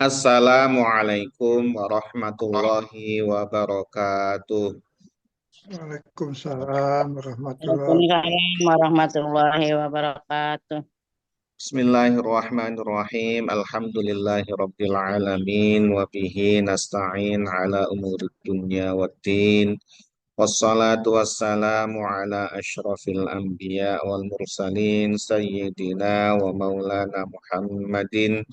Assalamualaikum warahmatullahi wabarakatuh. Waalaikumsalam warahmatullahi wabarakatuh. Waalaikumsalam warahmatullahi wabarakatuh. Bismillahirrahmanirrahim. Alhamdulillahi rabbil alamin wa bihi nasta'in ala umurid dunya waddin. Wassalatu wassalamu ala asyrafil anbiya wal mursalin sayyidina wa maulana Muhammadin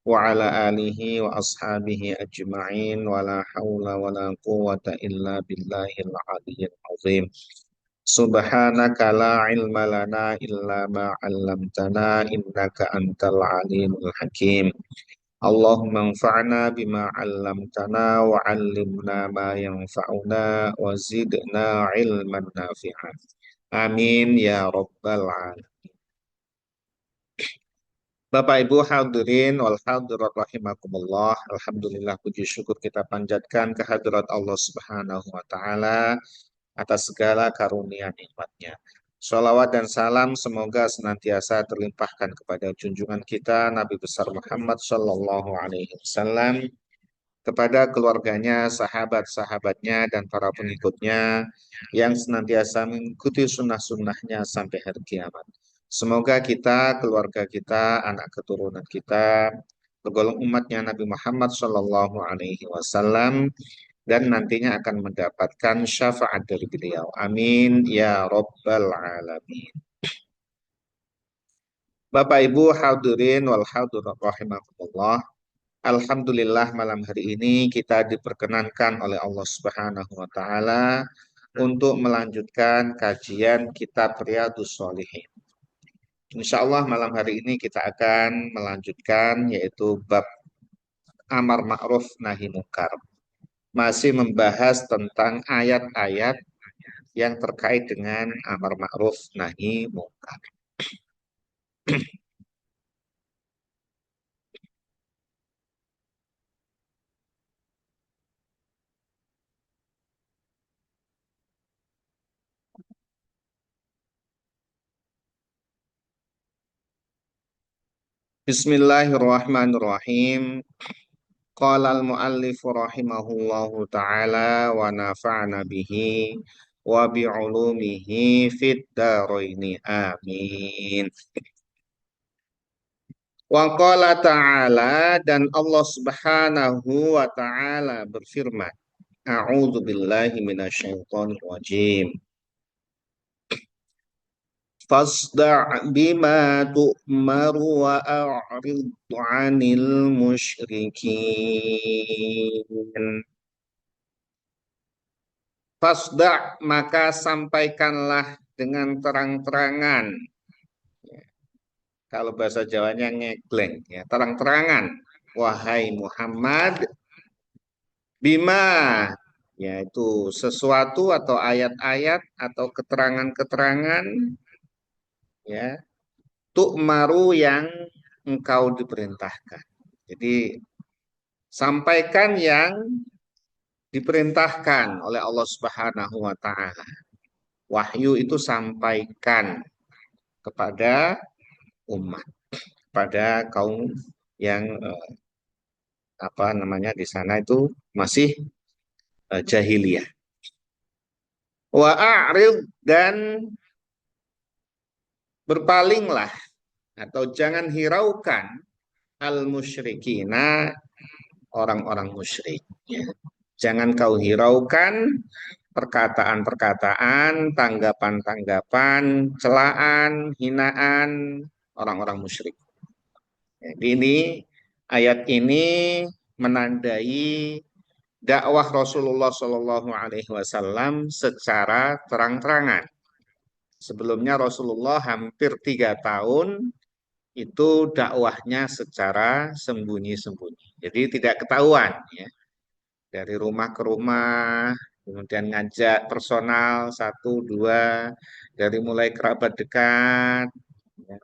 wa ala alihi wa ashabihi ajma'in wa la hawla wa la quwwata illa billahil aliyyil azim. Subhanaka la ilma lana illa ma 'allamtana innaka antal alimul hakim. Allahumma anfa'na bima 'allamtana wa 'allimna ma yanfa'una wa zidna ilman nafi'an. Amin ya rabbal alamin. Bapak Ibu hadirin wal hadirat rahimakumullah. Alhamdulillah puji syukur kita panjatkan kehadirat Allah Subhanahu wa taala atas segala karunia nikmatnya. Shalawat dan salam semoga senantiasa terlimpahkan kepada junjungan kita Nabi besar Muhammad Sallallahu Alaihi Wasallam, kepada keluarganya, sahabat-sahabatnya, dan para pengikutnya yang senantiasa mengikuti sunnah-sunnahnya sampai hari kiamat. Semoga kita, keluarga kita, anak keturunan kita, tergolong umatnya Nabi Muhammad Sallallahu Alaihi Wasallam dan nantinya akan mendapatkan syafaat dari beliau. Amin ya Rabbal Alamin. Bapak Ibu hadirin wal hadirat rahimakumullah. Alhamdulillah malam hari ini kita diperkenankan oleh Allah Subhanahu wa taala untuk melanjutkan kajian kitab Riyadhus Shalihin. Insya Allah malam hari ini kita akan melanjutkan yaitu bab amar ma'ruf nahi munkar. Masih membahas tentang ayat-ayat yang terkait dengan amar ma'ruf nahi munkar. Bismillahirrahmanirrahim. Qala al-muallif rahimahullahu ta'ala wa nafa'na bihi wa bi'ulumihi fid dharaini amin. Wa qala ta'ala, dan Allah Subhanahu wa ta'ala berfirman, A'udzu billahi minasyaitonir rajim. Fasda' bima tu'maru wa a'rid 'anil musyrikin. Fasda' maka sampaikanlah dengan terang-terangan. Kalau bahasa Jawanya ngegleng ya, terang-terangan. Wahai Muhammad, bima yaitu sesuatu atau ayat-ayat atau keterangan-keterangan ya, tu'maru yang engkau diperintahkan. Jadi sampaikan yang diperintahkan oleh Allah Subhanahu wa taala. Wahyu itu sampaikan kepada umat, pada kaum yang apa namanya di sana itu masih jahiliyah. Wa a'rid, dan berpalinglah atau jangan hiraukan al musyrikina, orang-orang musyrik. Ya. Jangan kau hiraukan perkataan-perkataan, tanggapan-tanggapan, celaan, hinaan orang-orang musyrik. Jadi ini ayat ini menandai dakwah Rasulullah Shallallahu Alaihi Wasallam secara terang-terangan. Sebelumnya Rasulullah hampir 3 tahun itu dakwahnya secara sembunyi-sembunyi. Jadi tidak ketahuan ya. Dari rumah ke rumah, kemudian ngajak personal satu dua, dari mulai kerabat dekat, ya,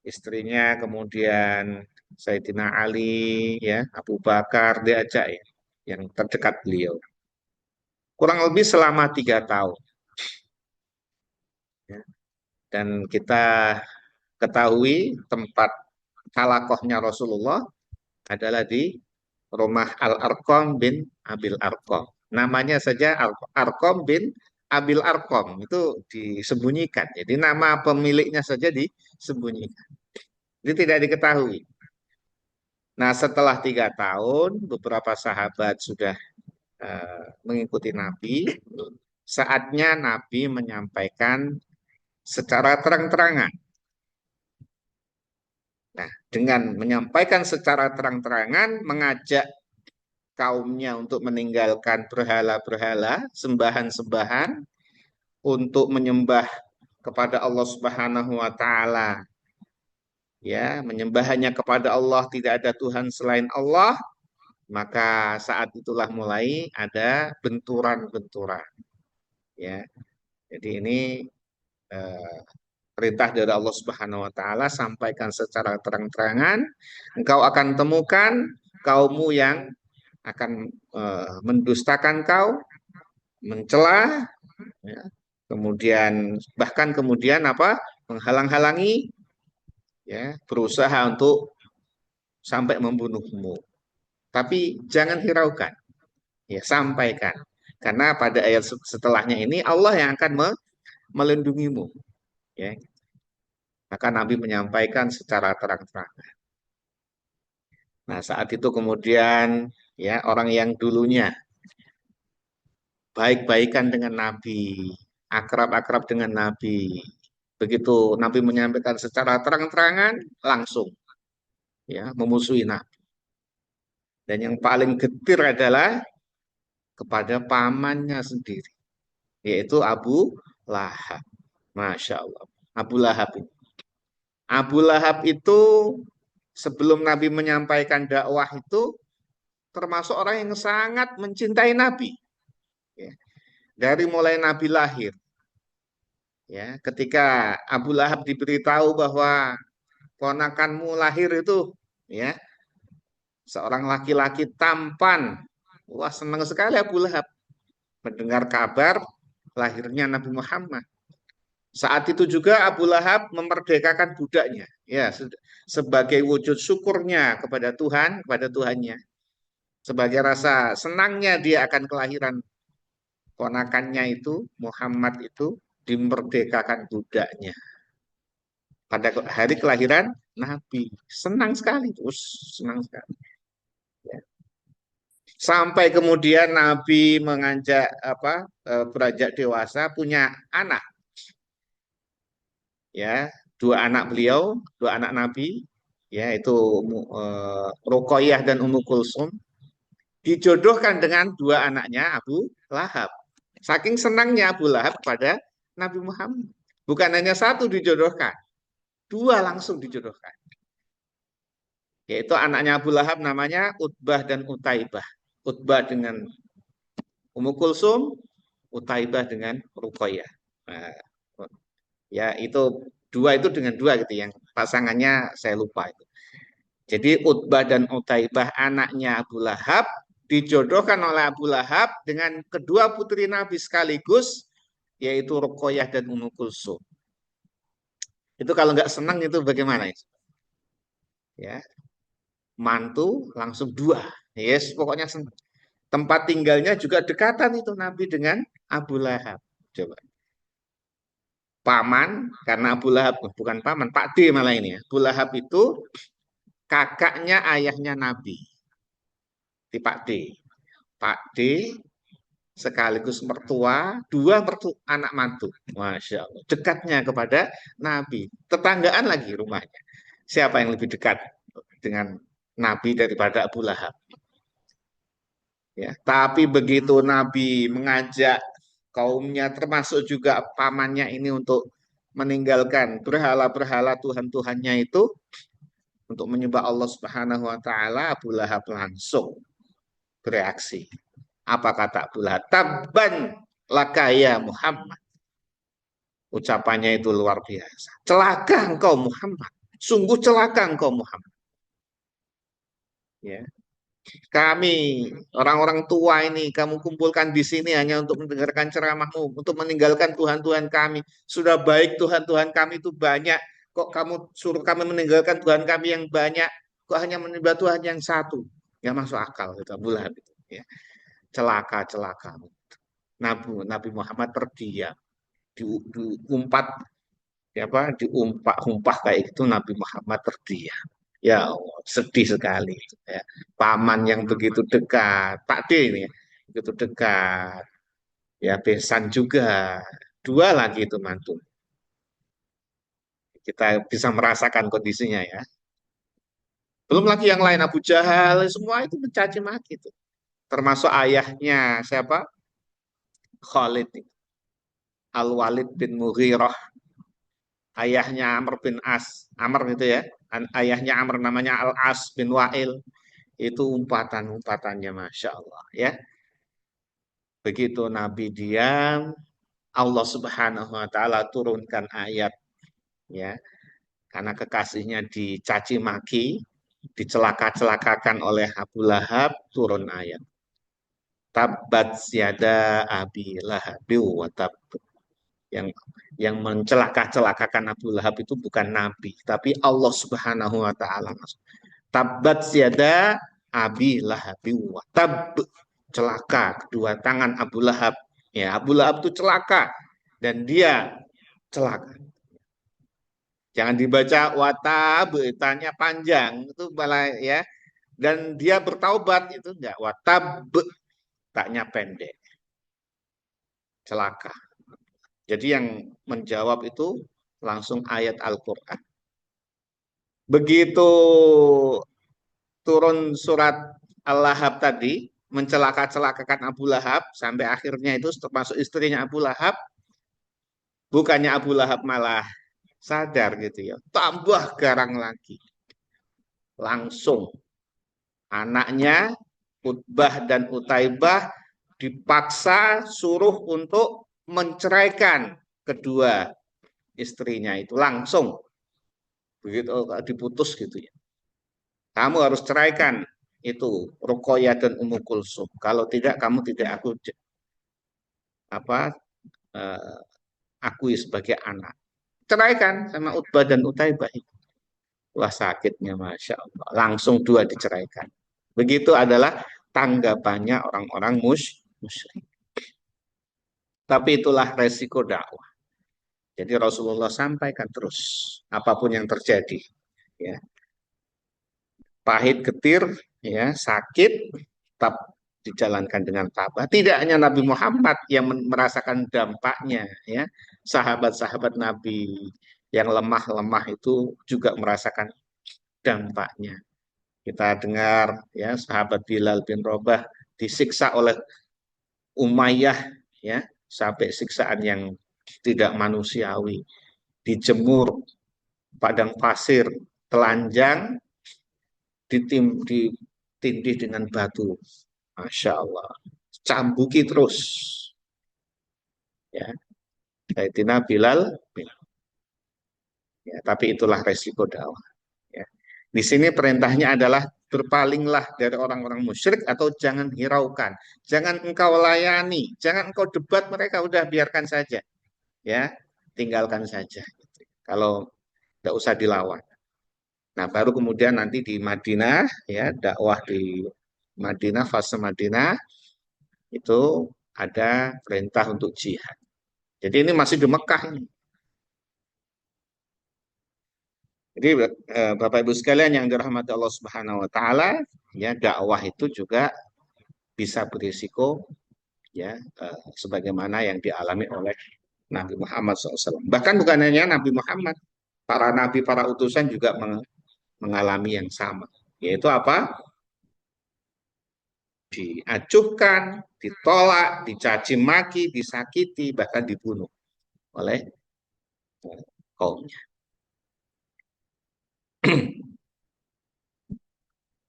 istrinya, kemudian Sayyidina Ali, ya, Abu Bakar diajak ya, yang terdekat beliau. Kurang lebih selama 3 tahun. Ya. Dan kita ketahui tempat halakohnya Rasulullah adalah di rumah Al-Arqam bin Abil Arqam. Namanya saja Arqam bin Abil Arqam itu disembunyikan. Jadi nama pemiliknya saja disembunyikan. Ini tidak diketahui. Nah, setelah 3 tahun, beberapa sahabat sudah mengikuti Nabi. Saatnya Nabi menyampaikan secara terang-terangan. Nah, dengan menyampaikan secara terang-terangan, mengajak kaumnya untuk meninggalkan berhala-berhala, sembahan-sembahan, untuk menyembah kepada Allah Subhanahu wa taala. Ya, menyembah hanya kepada Allah, tidak ada Tuhan selain Allah, maka saat itulah mulai ada benturan-benturan. Ya, jadi ini eh, perintah dari Allah Subhanahu wa taala, sampaikan secara terang-terangan, engkau akan temukan kaummu yang akan mendustakan kau, mencela, ya, kemudian bahkan kemudian apa? Menghalang-halangi, ya, berusaha untuk sampai membunuhmu. Tapi jangan hiraukan, ya, sampaikan. Karena pada ayat setelahnya ini Allah yang akan melindungimu, ya. Maka Nabi menyampaikan secara terang-terangan. Nah, saat itu kemudian, ya, orang yang dulunya baik-baikan dengan Nabi, akrab-akrab dengan Nabi, begitu Nabi menyampaikan secara terang-terangan, langsung, ya, memusuhi Nabi. Dan yang paling getir adalah kepada pamannya sendiri, yaitu Abu Lahab. Masya Allah. Abu Lahab itu. Abu Lahab itu sebelum Nabi menyampaikan dakwah itu termasuk orang yang sangat mencintai Nabi. Ya. Dari mulai Nabi lahir. Ya, ketika Abu Lahab diberitahu bahwa ponakanmu lahir itu, ya, seorang laki-laki tampan. Wah, senang sekali Abu Lahab mendengar kabar lahirnya Nabi Muhammad. Saat itu juga Abu Lahab memerdekakan budaknya, ya, sebagai wujud syukurnya kepada Tuhan, kepada Tuhannya. Sebagai rasa senangnya dia akan kelahiran ponakannya itu, Muhammad itu, dimerdekakan budaknya. Pada hari kelahiran Nabi. Senang sekali, terus senang sekali. Ya. Sampai kemudian Nabi menganjak beranjak dewasa, punya anak. Ya, 2 anak beliau, 2 anak Nabi, yaitu Ruqayyah dan Ummu Kulsum, dijodohkan dengan 2 anaknya Abu Lahab. Saking senangnya Abu Lahab pada Nabi Muhammad. Bukan hanya 1 dijodohkan, 2 langsung dijodohkan. Yaitu anaknya Abu Lahab namanya Utbah dan Utaibah. Utbah dengan Ummu Kulsum, Utaibah dengan Ruqayyah. Nah, ya itu 2 itu dengan 2 gitu, yang pasangannya saya lupa itu. Jadi Utbah dan Utaibah anaknya Abu Lahab dijodohkan oleh Abu Lahab dengan kedua putri Nabi sekaligus, yaitu Ruqayyah dan Ummu Kulsum. Itu kalau nggak senang itu bagaimana? Ya, mantu langsung 2. Yes, pokoknya senang. Tempat tinggalnya juga dekatan itu Nabi dengan Abu Lahab. Coba. Paman, karena Abu Lahab bukan paman, Pak D malah ini ya. Abu Lahab itu kakaknya ayahnya Nabi. Di Pak D. Pak D sekaligus mertua, 2 anak mantu. Masya Allah. Dekatnya kepada Nabi. Tetanggaan lagi rumahnya. Siapa yang lebih dekat dengan Nabi daripada Abu Lahab? Ya, tapi begitu Nabi mengajak kaumnya, termasuk juga pamannya ini, untuk meninggalkan berhala-berhala Tuhan-Tuhannya itu, untuk menyembah Allah Subhanahu wa taala, Abu Lahab langsung bereaksi. Apa kata Abu Lahab? Tabban laka ya Muhammad. Ucapannya itu luar biasa. Celaka engkau Muhammad. Sungguh celaka engkau Muhammad. Ya. Kami, orang-orang tua ini, kamu kumpulkan di sini hanya untuk mendengarkan ceramahmu, untuk meninggalkan Tuhan-Tuhan kami. Sudah baik Tuhan-Tuhan kami itu banyak. Kok kamu suruh kami meninggalkan Tuhan kami yang banyak? Kok hanya menyembah Tuhan yang satu? Nggak masuk akal itu Abu Lahab itu. Ya. Celaka. Nabi Muhammad terdiam, diumpat, ya apa, diumpah kayak itu Nabi Muhammad terdiam. Ya Allah, sedih sekali. Ya. Paman yang begitu dekat, Pak D ini, ya, begitu dekat. Ya besan juga, dua lagi itu mantu. Kita bisa merasakan kondisinya ya. Belum lagi yang lain Abu Jahal, semua itu mencaci maki itu. Termasuk ayahnya siapa? Khalid Al-Walid bin Mughirah, ayahnya Amr bin As, Amr itu ya, ayahnya Amr namanya Al-As bin Wa'il, itu umpatan-umpatannya Masya Allah ya. Begitu Nabi diam, Allah Subhanahu wa Ta'ala turunkan ayat ya, karena kekasihnya dicaci maki, dicelaka-celakakan oleh Abu Lahab, turun ayat. Tabat yada Abi Lahab wa tab. Yang mencelaka-celakakan Abu Lahab itu bukan Nabi, tapi Allah Subhanahu wa Ta'ala. Tabat yada Abi Lahab wa tab. Celaka kedua tangan Abu Lahab. Ya, Abu Lahab itu celaka dan dia celaka. Jangan dibaca watab, tanya panjang itu malah ya. Dan dia bertaubat itu enggak watab, taknya pendek. Celaka. Jadi yang menjawab itu langsung ayat Al-Qur'an. Begitu turun surat Al-Lahab tadi mencelaka-celakakan Abu Lahab sampai akhirnya itu termasuk istrinya Abu Lahab, bukannya Abu Lahab malah sadar gitu ya, tambah garang lagi. Langsung anaknya Utbah dan Utaibah dipaksa suruh untuk menceraikan kedua istrinya itu langsung begitu diputus gitu ya. Kamu harus ceraikan itu Ruqayyah dan Ummu Kulsum. Kalau tidak kamu tidak aku apa eh, akui sebagai anak. Ceraikan sama Utbah dan Utaibah. Wah sakitnya Masya Allah. Langsung dua diceraikan. Begitu adalah tanggapannya orang-orang musyrik. Tapi itulah resiko dakwah. Jadi Rasulullah sampaikan terus apapun yang terjadi. Ya, pahit, getir, ya, sakit, tetap dijalankan dengan tabah. Tidak hanya Nabi Muhammad yang merasakan dampaknya, ya, sahabat-sahabat Nabi yang lemah-lemah itu juga merasakan dampaknya. Kita dengar ya sahabat Bilal bin Rabah disiksa oleh Umayyah ya sampai siksaan yang tidak manusiawi, dijemur padang pasir telanjang, ditindih dengan batu. Masya Allah. Cambuki terus. Ya. Sayyidina Bilal. Ya, tapi itulah resiko dakwah. Ya. Di sini perintahnya adalah berpalinglah dari orang-orang musyrik atau jangan hiraukan. Jangan engkau layani. Jangan engkau debat mereka. Udah biarkan saja. Ya, tinggalkan saja. Kalau tidak usah dilawan. Nah, baru kemudian nanti di Madinah, ya dakwah di Madinah, fase Madinah, itu ada perintah untuk jihad. Jadi ini masih di Mekah ini. Jadi Bapak Ibu sekalian yang dirahmati Allah Subhanahu wa taala, ya dakwah itu juga bisa berisiko ya sebagaimana yang dialami oleh Nabi Muhammad SAW. Bahkan bukan hanya Nabi Muhammad, para nabi, para utusan juga mengalami yang sama. Yaitu apa? Diacuhkan, ditolak, dicaci maki, disakiti, bahkan dibunuh oleh kaumnya.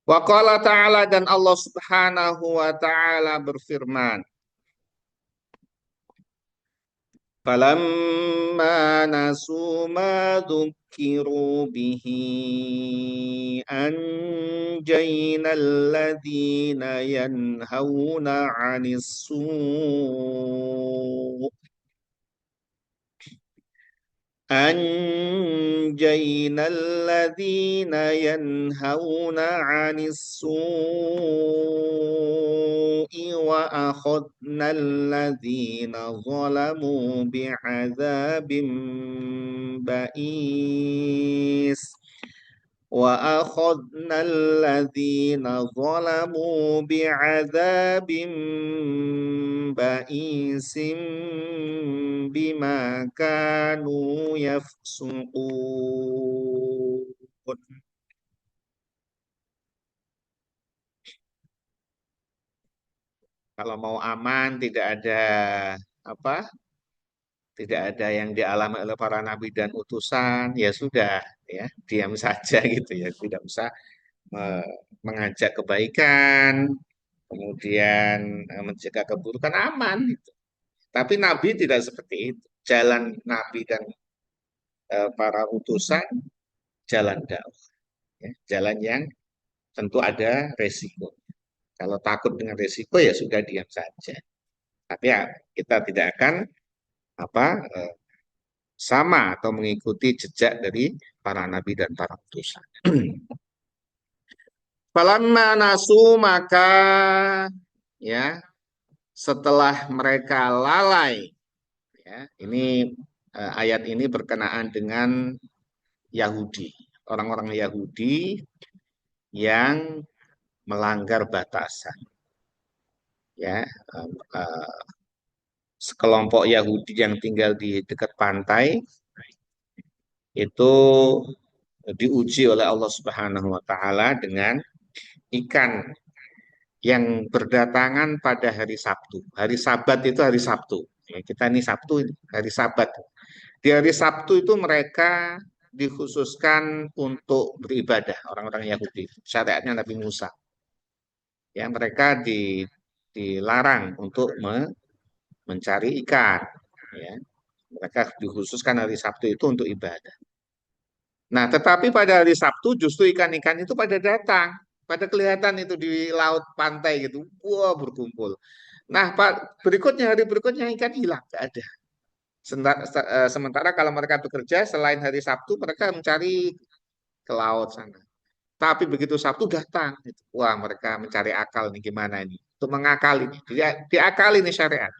Wa qala ta'ala dan Allah Subhanahu wa taala berfirman, "Falamma nasu ma dzukiru bihi anjayna alladhina yanhauna 'anis su'." أنجينا الذين ينهون عن السوء وأخذنا الذين ظلموا بعذاب بئيس وأخذنا الذين ظلموا بعذاب بئيس بما كانوا يفسقون. Kalau mau aman, tidak ada apa? Tidak ada yang dialami oleh para nabi dan utusan, ya sudah, ya diam saja gitu ya, tidak usah mengajak kebaikan, kemudian mencegah keburukan, aman gitu. Tapi nabi tidak seperti itu. Jalan nabi dan para utusan, jalan dakwah, ya. Jalan yang tentu ada resiko. Kalau takut dengan resiko ya sudah diam saja. Tapi ya kita tidak akan apa sama atau mengikuti jejak dari para nabi dan para utusan. Falamma nasu maka ya setelah mereka lalai, ya ini ayat ini berkenaan dengan Yahudi, orang-orang Yahudi yang melanggar batasan, ya sekelompok Yahudi yang tinggal di dekat pantai itu diuji oleh Allah Subhanahu wa taala dengan ikan yang berdatangan pada hari Sabtu. Hari Sabat itu hari Sabtu. Ya, kita ini Sabtu, hari Sabat. Di hari Sabtu itu mereka dikhususkan untuk beribadah, orang-orang Yahudi. Syariatnya Nabi Musa. Ya, mereka dilarang untuk mencari ikan. Ya. Mereka dikhususkan hari Sabtu itu untuk ibadah. Nah, tetapi pada hari Sabtu justru ikan-ikan itu pada datang, pada kelihatan itu di laut pantai gitu, wah berkumpul. Nah, Pak, berikutnya hari berikutnya ikan hilang, nggak ada. Sementara kalau mereka bekerja selain hari Sabtu mereka mencari ke laut sana. Tapi begitu Sabtu datang, gitu. Wah mereka mencari akal nih gimana ini, untuk mengakali, diakali nih syariat.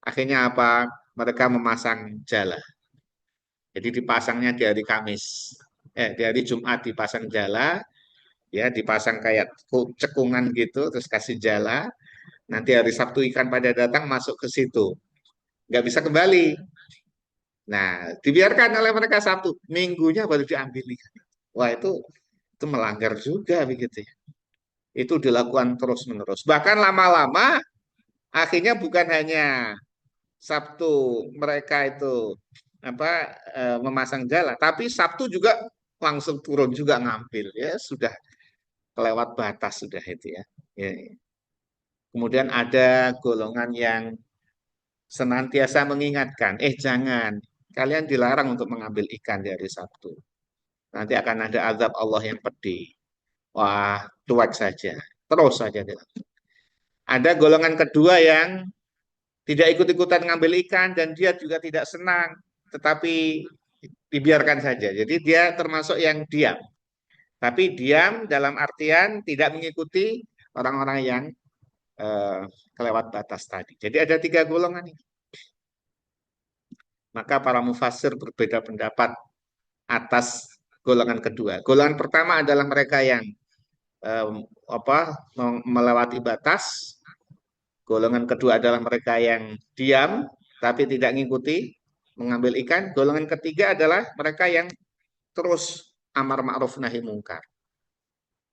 Akhirnya apa? Mereka memasang jala. Jadi dipasangnya di hari Kamis, di hari Jumat dipasang jala, ya dipasang kayak cekungan gitu, terus kasih jala. Nanti hari Sabtu ikan pada datang masuk ke situ, nggak bisa kembali. Nah, dibiarkan oleh mereka Sabtu, minggunya baru diambil ikan. Wah itu melanggar juga begitu ya. Itu dilakukan terus-menerus. Bahkan lama-lama akhirnya bukan hanya Sabtu mereka itu memasang jala, tapi Sabtu juga langsung turun juga ngambil ya sudah kelewat batas sudah itu ya. Ya. Kemudian ada golongan yang senantiasa mengingatkan, jangan, kalian dilarang untuk mengambil ikan di hari Sabtu. Nanti akan ada azab Allah yang pedih. Wah, cuek saja, terus saja. Ada golongan kedua yang tidak ikut-ikutan ngambil ikan dan dia juga tidak senang, tetapi dibiarkan saja. Jadi dia termasuk yang diam. Tapi diam dalam artian tidak mengikuti orang-orang yang kelewat batas tadi. Jadi ada tiga golongan ini. Maka para mufassir berbeda pendapat atas golongan kedua. Golongan pertama adalah mereka yang melewati batas. Golongan kedua adalah mereka yang diam tapi tidak mengikuti mengambil ikan. Golongan ketiga adalah mereka yang terus amar ma'ruf nahi mungkar.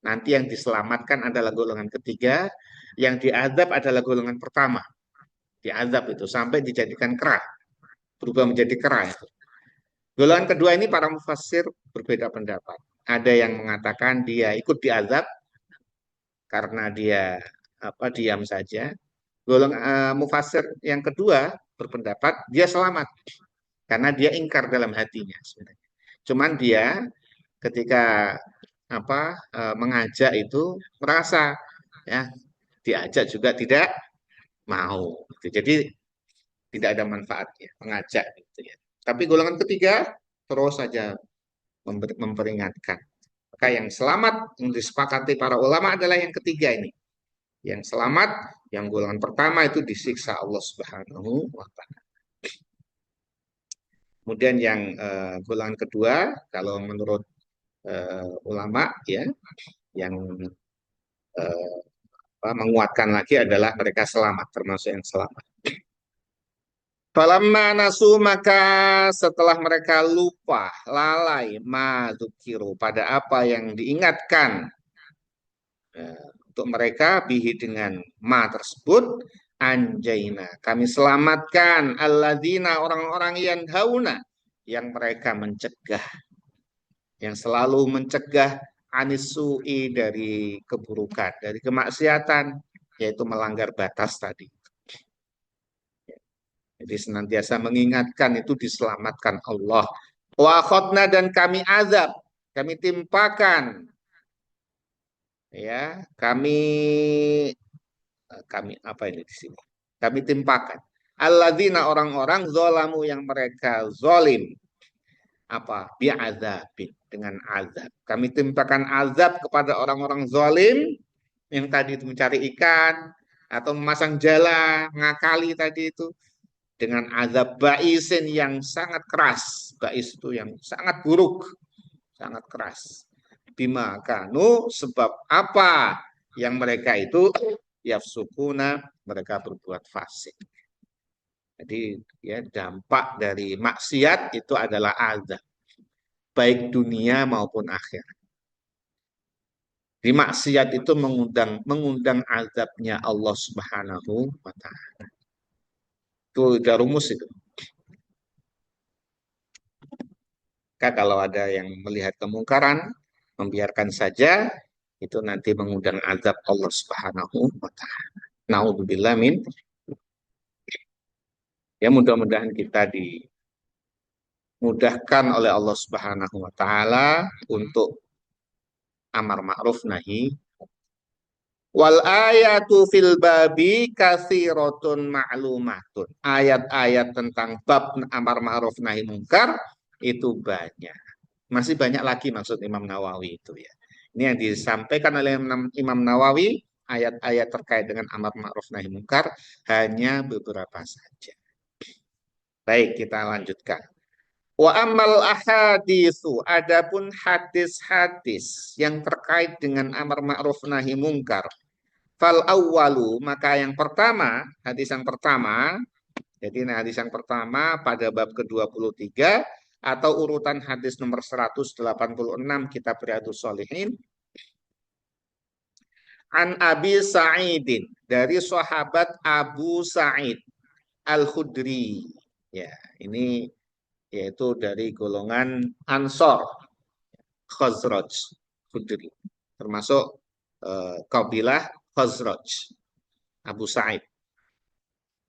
Nanti yang diselamatkan adalah golongan ketiga, yang diazab adalah golongan pertama. Diazab itu sampai dijadikan kera, berubah menjadi kera itu. Golongan kedua ini para mufassir berbeda pendapat. Ada yang mengatakan dia ikut diazab karena dia diam saja. Golongan mufassir yang kedua berpendapat dia selamat karena dia ingkar dalam hatinya sebenarnya. Cuman dia ketika mengajak itu merasa ya diajak juga tidak mau. Jadi tidak ada manfaatnya mengajak gitu ya. Tapi golongan ketiga terus saja memperingatkan. Maka yang selamat yang disepakati para ulama adalah yang ketiga ini. Yang selamat, yang golongan pertama itu disiksa Allah Subhanahu wa Ta'ala. Kemudian yang golongan kedua, kalau menurut ulama ya, yang menguatkan lagi adalah mereka selamat, termasuk yang selamat. Falamma nasu, maka setelah mereka lupa, lalai, madzukiru, pada apa yang diingatkan untuk mereka bihi dengan ma tersebut, anjaina, kami selamatkan alladzina, orang-orang yang hauna, yang mereka mencegah, yang selalu mencegah anisu'i, dari keburukan, dari kemaksiatan, yaitu melanggar batas tadi. Jadi senantiasa mengingatkan itu diselamatkan Allah. Wa akhadna, dan kami azab, kami timpakan, ya, kami apa ini di sini? Kami timpakan alladzina, orang-orang zalamu, yang mereka zalim, apa? Bi'adzabin, dengan azab. Kami timpakan azab kepada orang-orang zalim yang tadi itu mencari ikan atau memasang jala, ngakali tadi itu, dengan azab baisin, yang sangat keras. Bais itu yang sangat buruk, sangat keras. Bima kanu, sebab apa yang mereka itu yafsukuna, mereka berbuat fasik. Jadi ya, dampak dari maksiat itu adalah azab, baik dunia maupun akhirat. Di maksiat itu mengundang azabnya Allah Subhanahu wa Ta'ala. Itu udah rumus itu. Maka kalau ada yang melihat kemungkaran, membiarkan saja, itu nanti mengundang azab Allah Subhanahu wa Ta'ala. Naudzubillah min. Ya, mudah-mudahan kita dimudahkan oleh Allah Subhanahu wa Ta'ala untuk amar ma'ruf nahi. Wal ayatu fil babi katsiratun ma'lumatun. Ayat-ayat tentang bab amar ma'ruf nahi mungkar itu banyak. Masih banyak lagi maksud Imam Nawawi itu ya. Ini yang disampaikan oleh Imam Nawawi, ayat-ayat terkait dengan amar ma'ruf nahi mungkar hanya beberapa saja. Baik, kita lanjutkan. Wa amal ahaditsu, adapun hadis-hadis yang terkait dengan amar ma'ruf nahi mungkar. Fal awwalu, maka yang pertama, hadis yang pertama, jadi hadis yang pertama pada bab ke-23 atau urutan hadis nomor 186 kitab Riyadhus Shalihin. An Abi Sa'idin, dari sahabat Abu Sa'id Al-Khudri. Ya, ini yaitu dari golongan Ansor Khazraj Khudri, termasuk kabilah Khazraj. Abu Sa'id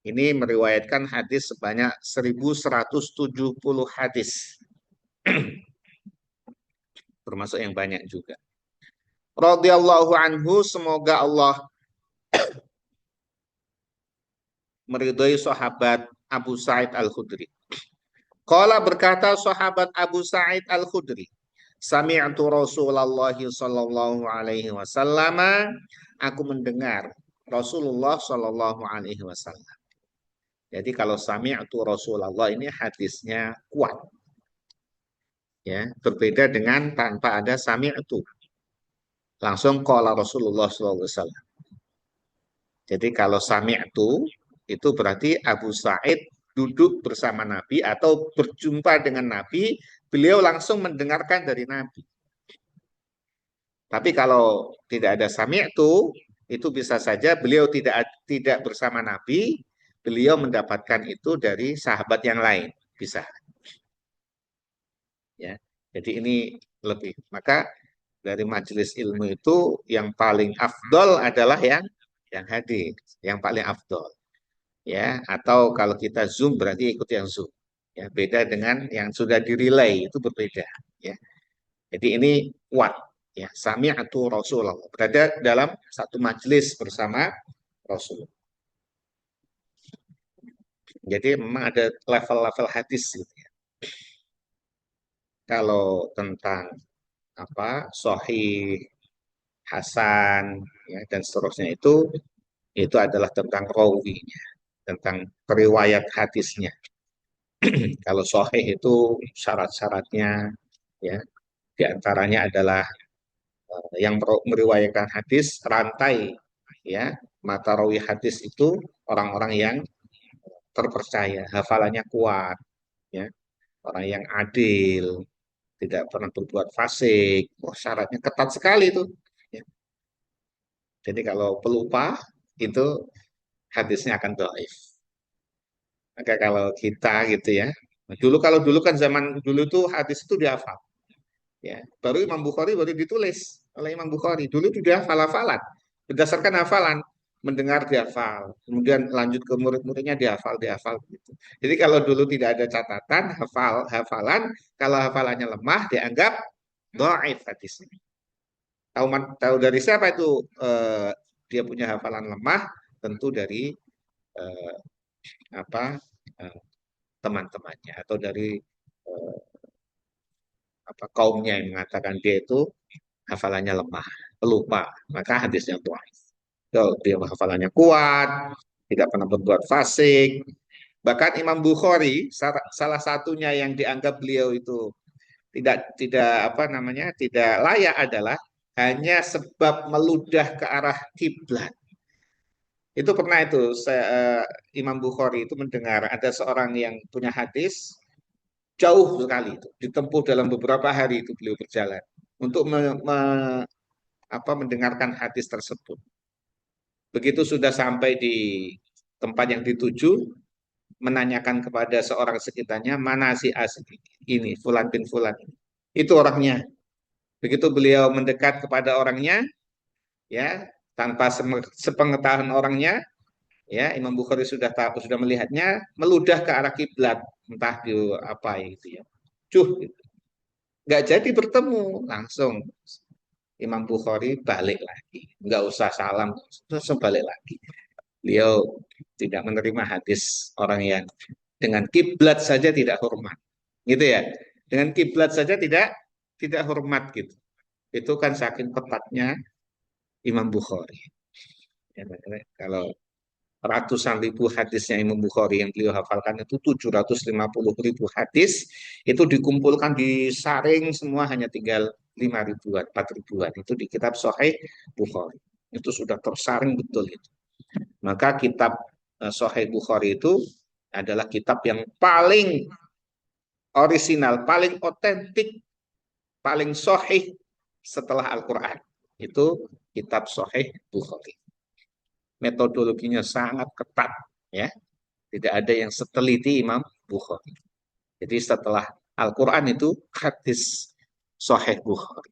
ini meriwayatkan hadis sebanyak 1170 hadis. Termasuk yang banyak juga. Radhiyallahu anhu, semoga Allah meridhai sahabat Abu Sa'id Al-Khudri. Qala, berkata sahabat Abu Sa'id Al-Khudri, sami'tu Rasulullah sallallahu alaihi wasallam, aku mendengar Rasulullah sallallahu alaihi wasallam. Jadi kalau sami'tu Rasulullah ini hadisnya kuat. Ya, berbeda dengan tanpa ada sami'tu. Langsung qala Rasulullah sallallahu alaihi wasallam. Jadi kalau sami'tu itu berarti Abu Sa'id duduk bersama Nabi atau berjumpa dengan Nabi, beliau langsung mendengarkan dari Nabi. Tapi kalau tidak ada sami'tu, itu bisa saja beliau tidak bersama Nabi, beliau mendapatkan itu dari sahabat yang lain, bisa. Ya, jadi ini lebih. Maka dari majelis ilmu itu yang paling afdol adalah yang hadir, yang paling afdol. Ya, atau kalau kita Zoom berarti ikut yang Zoom. Ya, beda dengan yang sudah direlay, itu berbeda. Ya, jadi ini kuat. Ya, sami'atu Rasulullah, berada dalam satu majelis bersama Rasulullah. Jadi memang ada level-level hadis gitu ya. Kalau tentang apa Sahih, Hasan, ya, dan seterusnya itu adalah tentang rawinya, tentang periwayat hadisnya. Kalau Sahih itu syarat-syaratnya, ya, diantaranya adalah yang meriwayatkan hadis rantai, ya, mata rawi hadis itu orang-orang yang terpercaya, hafalannya kuat, ya, orang yang adil, tidak pernah berbuat fasik. Oh, syaratnya ketat sekali itu. Ya. Jadi kalau pelupa itu hadisnya akan dhaif. Maka kalau kita gitu ya, kalau dulu kan zaman dulu tuh hadis itu dihafal. Ya, baru Imam Bukhari baru ditulis oleh Imam Bukhari. Dulu sudah hafal-hafalan. Berdasarkan hafalan, mendengar dihafal, kemudian lanjut ke murid-muridnya dihafal gitu. Jadi kalau dulu tidak ada catatan hafalan, kalau hafalannya lemah dianggap dhaif hadisnya. Tahu dari siapa itu dia punya hafalan lemah? Tentu dari eh, apa teman-temannya atau dari eh, kaumnya yang mengatakan dia itu hafalannya lemah, pelupa, maka hadisnya dhaif. Kalau dia hafalannya kuat, tidak pernah berbuat fasik. Bahkan Imam Bukhari salah satunya yang dianggap beliau itu tidak apa namanya tidak layak adalah hanya sebab meludah ke arah kiblat. Itu pernah itu Imam Bukhari itu mendengar ada seorang yang punya hadis jauh sekali itu ditempuh dalam beberapa hari itu beliau berjalan untuk mendengarkan hadis tersebut. Begitu sudah sampai di tempat yang dituju, menanyakan kepada seorang sekitarnya, mana si asli ini, Fulan bin Fulan. Itu orangnya. Begitu beliau mendekat kepada orangnya, ya, tanpa sepengetahuan orangnya, ya, Imam Bukhari sudah tahu, sudah melihatnya, meludah ke arah kiblat, entah di apa itu ya. Gitu. Nggak jadi bertemu, langsung Imam Bukhari balik lagi. Nggak usah salam, langsung balik lagi. Beliau tidak menerima hadis orang yang dengan kiblat saja tidak hormat, gitu ya. Dengan kiblat saja tidak hormat gitu. Itu kan saking ketatnya Imam Bukhari. Ya, kalau ratusan ribu hadisnya Imam Bukhari yang beliau hafalkan itu 750 ribu hadis, itu dikumpulkan disaring semua hanya tinggal 5 ribuan, 4 ribuan. Itu di kitab Sahih Bukhari. Itu sudah tersaring betul itu. Maka kitab Sahih Bukhari itu adalah kitab yang paling orisinal, paling otentik, paling sahih setelah Al-Quran. Itu kitab Sahih Bukhari. Metodologinya sangat ketat, ya. Tidak ada yang seteliti Imam Bukhari. Jadi setelah Al-Quran itu hadis Sahih Bukhari.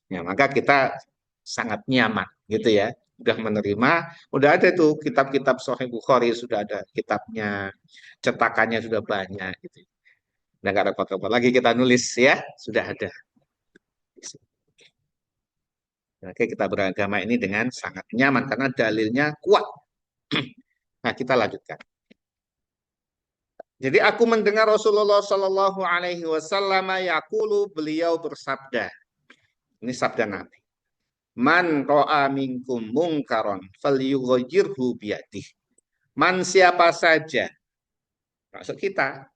Ya, maka kita sangat nyaman, gitu ya. Udah menerima, udah ada tuh kitab-kitab Sahih Bukhari, sudah ada kitabnya, cetakannya sudah banyak, gitu. Udah nggak repot-repot lagi kita nulis ya, sudah ada. Oke, kita beragama ini dengan sangat nyaman karena dalilnya kuat. Nah, kita lanjutkan. Jadi aku mendengar Rasulullah Shallallahu Alaihi Wasallam yaqulu, beliau bersabda. Ini sabda Nabi. Man ro'a minkum mungkaron falyughayyirhu biyadih. Man siapa saja, maksud kita,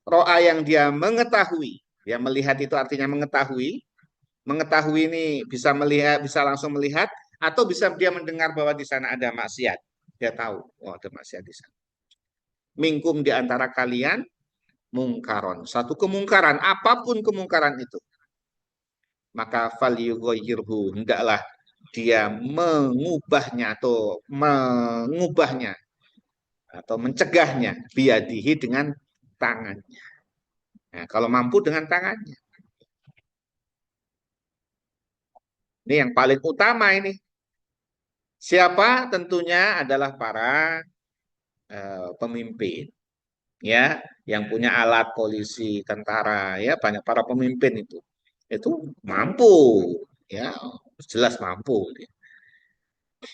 ro'a yang dia mengetahui, dia melihat itu artinya mengetahui. Mengetahui ini bisa melihat, bisa langsung melihat, atau bisa dia mendengar bahwa di sana ada maksiat. Dia tahu, oh ada maksiat di sana. Minkum di antara kalian mungkaron, satu kemungkaran, apapun kemungkaran itu. Maka falyughayyirhu, hendaklah dia mengubahnya atau mencegahnya biadihi dengan tangannya. Nah, kalau mampu dengan tangannya. Ini yang paling utama ini. Siapa? Tentunya adalah para pemimpin, ya, yang punya alat polisi, tentara, ya, banyak para pemimpin itu mampu, ya, jelas mampu.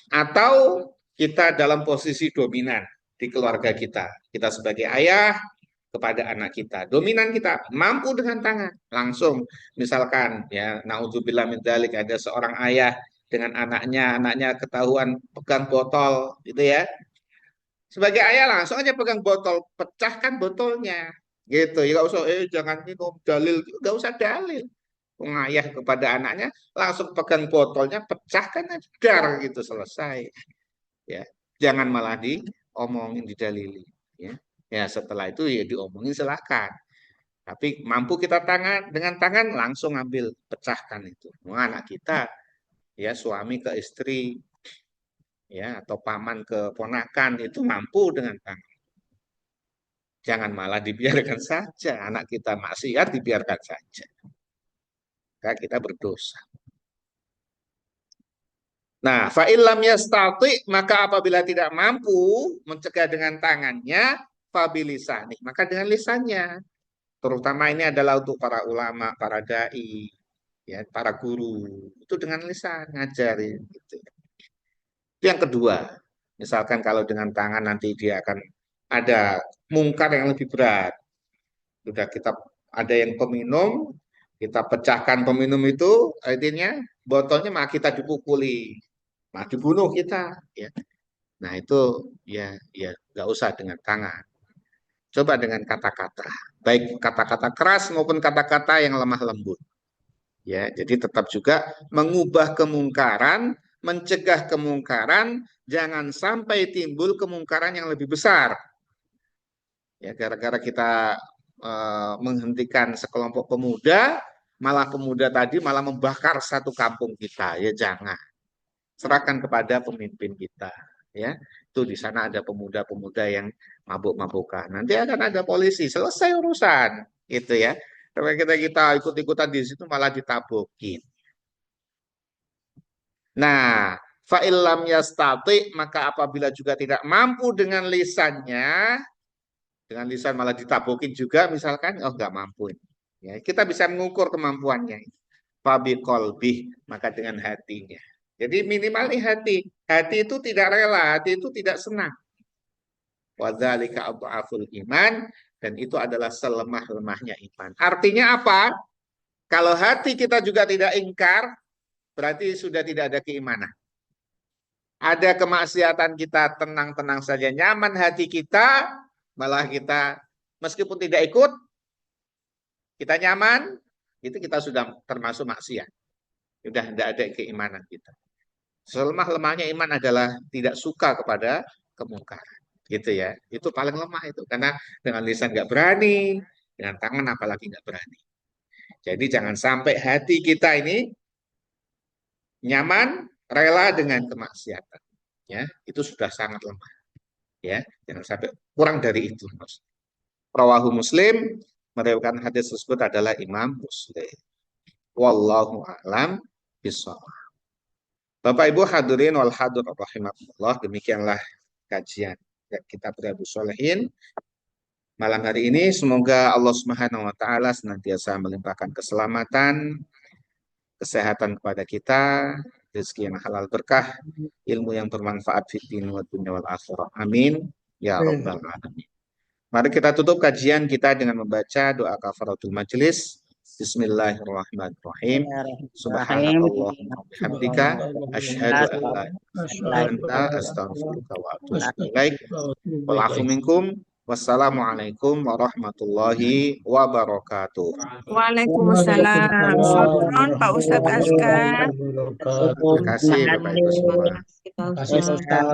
Atau kita dalam posisi dominan di keluarga kita. Kita sebagai ayah, kepada anak kita. Dominan kita mampu dengan tangan langsung. Misalkan ya, naudzubillah min dzalik, ada seorang ayah dengan anaknya ketahuan pegang botol gitu ya. Sebagai ayah langsung aja pegang botol, pecahkan botolnya. Gitu. Ya nggak usah jangan minum dalil, nggak usah dalil. Ayah kepada anaknya langsung pegang botolnya, pecahkan aja, dar gitu, selesai. Ya. Jangan malah diomongin, didalili, ya. Ya, setelah itu ya diomongin silahkan. Tapi mampu kita dengan tangan langsung ambil, pecahkan itu. Wah, anak kita ya, suami ke istri ya, atau paman ke ponakan itu mampu dengan tangan. Jangan malah dibiarkan saja anak kita maksiat, dibiarkan saja. Maka kita berdosa. Nah, fa'ilam yastati, maka apabila tidak mampu mencegah dengan tangannya, fabilisani, maka dengan lisannya. Terutama ini adalah untuk para ulama, para dai, ya, para guru. Itu dengan lisan ngajarin gitu. Itu yang kedua. Misalkan kalau dengan tangan nanti dia akan ada mungkar yang lebih berat. Sudah kita ada yang peminum, kita pecahkan peminum itu, artinya botolnya maka kita dipukuli, maka dibunuh kita. Ya. Nah itu ya nggak usah dengan tangan. Coba dengan kata-kata, baik kata-kata keras maupun kata-kata yang lemah lembut. Ya, jadi tetap juga mengubah kemungkaran, mencegah kemungkaran, jangan sampai timbul kemungkaran yang lebih besar. Ya, gara-gara kita menghentikan sekelompok pemuda, malah pemuda tadi malah membakar satu kampung kita. Ya jangan. Serahkan kepada pemimpin kita. Ya, itu di sana ada pemuda-pemuda yang mabuk-mabukan. Nanti akan ada polisi, selesai urusan, gitu ya. Kalau kita ikut-ikutan di situ malah ditabukin. Nah, fa'ilam yastati, maka apabila juga tidak mampu dengan lisannya, dengan lisan malah ditabukin juga, misalkan, oh nggak mampu. Ya, kita bisa mengukur kemampuannya. Fabi kolbih, maka dengan hatinya. Jadi minimal nih hati. Hati itu tidak rela, hati itu tidak senang. Wadzalika adhaful iman, dan itu adalah selemah-lemahnya iman. Artinya apa? Kalau hati kita juga tidak ingkar, berarti sudah tidak ada keimanan. Ada kemaksiatan kita tenang-tenang saja, nyaman hati kita, malah kita meskipun tidak ikut, kita nyaman, itu kita sudah termasuk maksiat. Sudah tidak ada keimanan kita. Selemah-lemahnya iman adalah tidak suka kepada kemungkaran. Gitu ya. Itu paling lemah itu. Karena dengan lisan nggak berani, dengan tangan apalagi nggak berani. Jadi jangan sampai hati kita ini nyaman, rela dengan kemaksiatan. Ya, itu sudah sangat lemah. Ya, jangan sampai kurang dari itu. Rawahu Muslim, meriwayatkan hadis tersebut adalah Imam Muslim. Wallahu a'lam bishawab. Bapak Ibu hadirin wal hadirat rahimakumullah, demikianlah kajian kitab Riyadhus Shalihin malam hari ini. Semoga Allah Subhanahu wa taala senantiasa melimpahkan keselamatan, kesehatan kepada kita, rezeki yang halal berkah, ilmu yang bermanfaat fid din wa dunya wal akhirah. Amin ya rabbal alamin. Mari kita tutup kajian kita dengan membaca doa kafaratul majelis. Bismillahirrahmanirrahim. Subhanakallahumma bihamdika asyhadu an la ilaha illa anta astaghfiruka wa atubu ilaik. Wal afu minkum. Wassalamualaikum warahmatullahi wabarakatuh. Waalaikumsalam. Syukron Pak Ustadz Askar. Terima kasih Bapak Ibu semua. Terima kasih Ustaz.